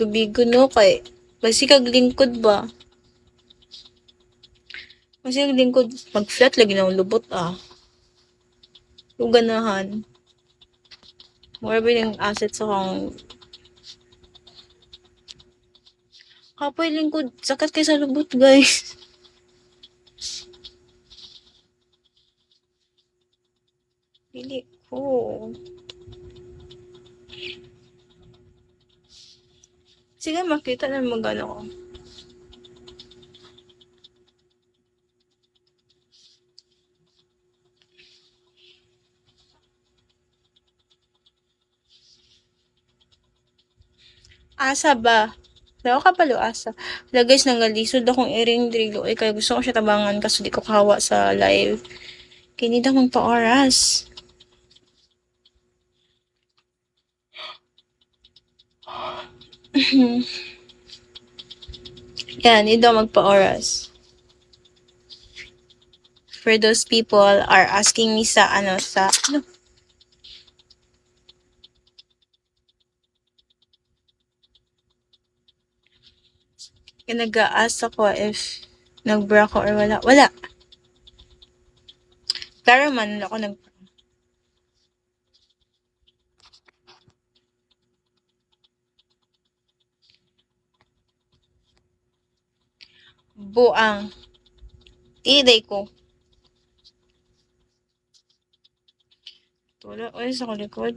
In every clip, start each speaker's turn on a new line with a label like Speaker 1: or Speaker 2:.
Speaker 1: Gabigo no kay masikag lingkod ba? Masikag lingkod mag-flat lagi na lubot ah. Yung ganahan. More ba yung asset sa kang kapoy lingkod. Sakat kay sa lubot guys. Pili ko. Sige makita na magano ko. Asa ba? Daw ka palo asa. Wala guys, nangalisod akong earring drilo. Eh, kaya gusto ko siya tabangan kaso di ko kahawa sa live. Kinita mong pa-oras. Yan, hindi daw magpa-oras. For those people are asking me sa ano. Nag-aas ako if nag-bra ko or wala. Wala. Pero man ako buang. Iday ko. Wala. Wala sa likod.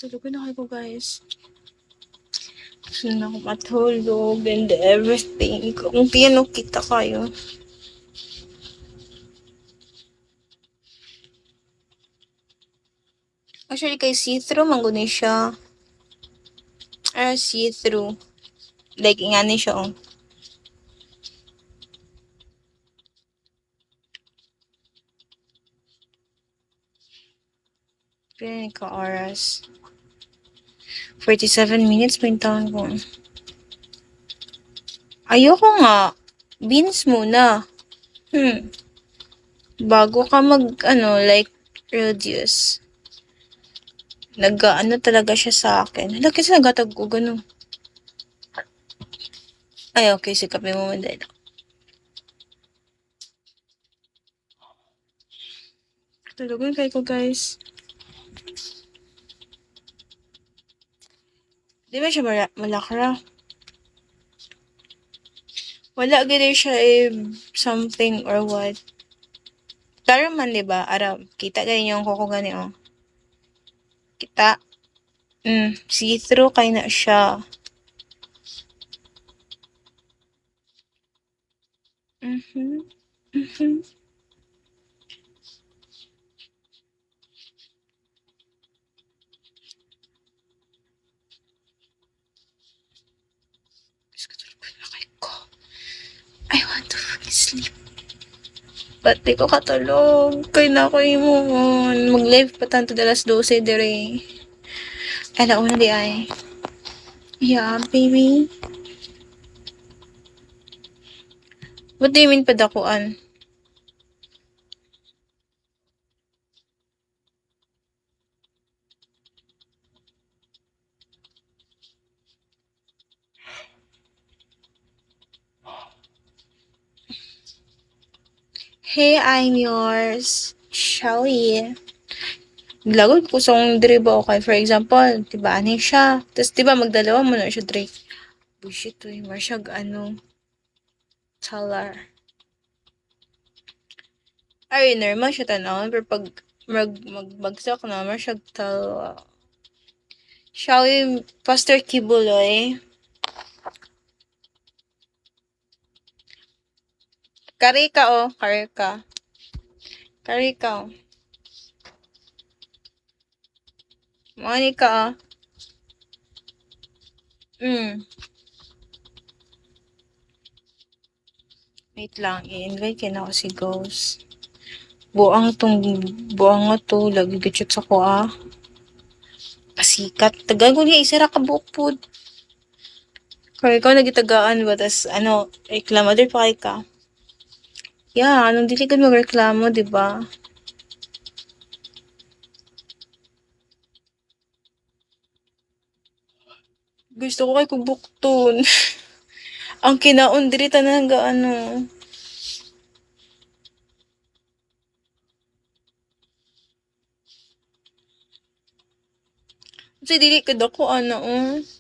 Speaker 1: Tulugan na kayo guys. Gusto na ako matulog and everything. Kung tino kita kayo. Actually kay see-through mangguni siya. See-through. Like ingani siya oh. Pili ka oras. 47 minutes pa yung taon ko. Ayoko nga. Beans muna. Bago ka like, reduce. Nag-ano talaga siya sa akin. Hala, kasi nagatag ko, gano'n. Ay, okay, sikapin mo madali. Tulugan kayo ko, guys. Di ba siya malakra? Wala gano'n siya something or what. Pero man, di ba? Aram, kita ganyan yung kuko gani, oh. Kita. See-through kay na siya. I want to sleep. Ba't di ko katulog? Kaya na ako imon. Mag-live pa tanto dalas 12 dire. Ay, nauna di ay. Yeah, baby. What do you mean padakuan? Hey, I'm yours. Shall we? Lagod ko sa driba okay. For example, diba, ano siya? Tapos, diba, magdalawa mo na siya Drake. Bullshit, Marsyag, talar. Ay, normal siya tanawin. Pero pag magbagsak na, Marsyag, Shall we, Pastor Kibuloy? Kari ka, oh. Kari ka. Kari ka, oh. Mani ka, oh. Wait lang, i-invite ka na ako si Ghost. Buang tong buang nga to, lagi gachut sa ko ah. Pasikat. Tagaan ko niya, isara ka buok po. Kaya ikaw nagitagaan ba, tas ano, reklamador pa kay ka. Yeah, anong dili ka magreklamo, di ba? Gusto ko kay kubukton. Ang kinaon diri tanan nga ano. Kasi dili ka dako ano oh.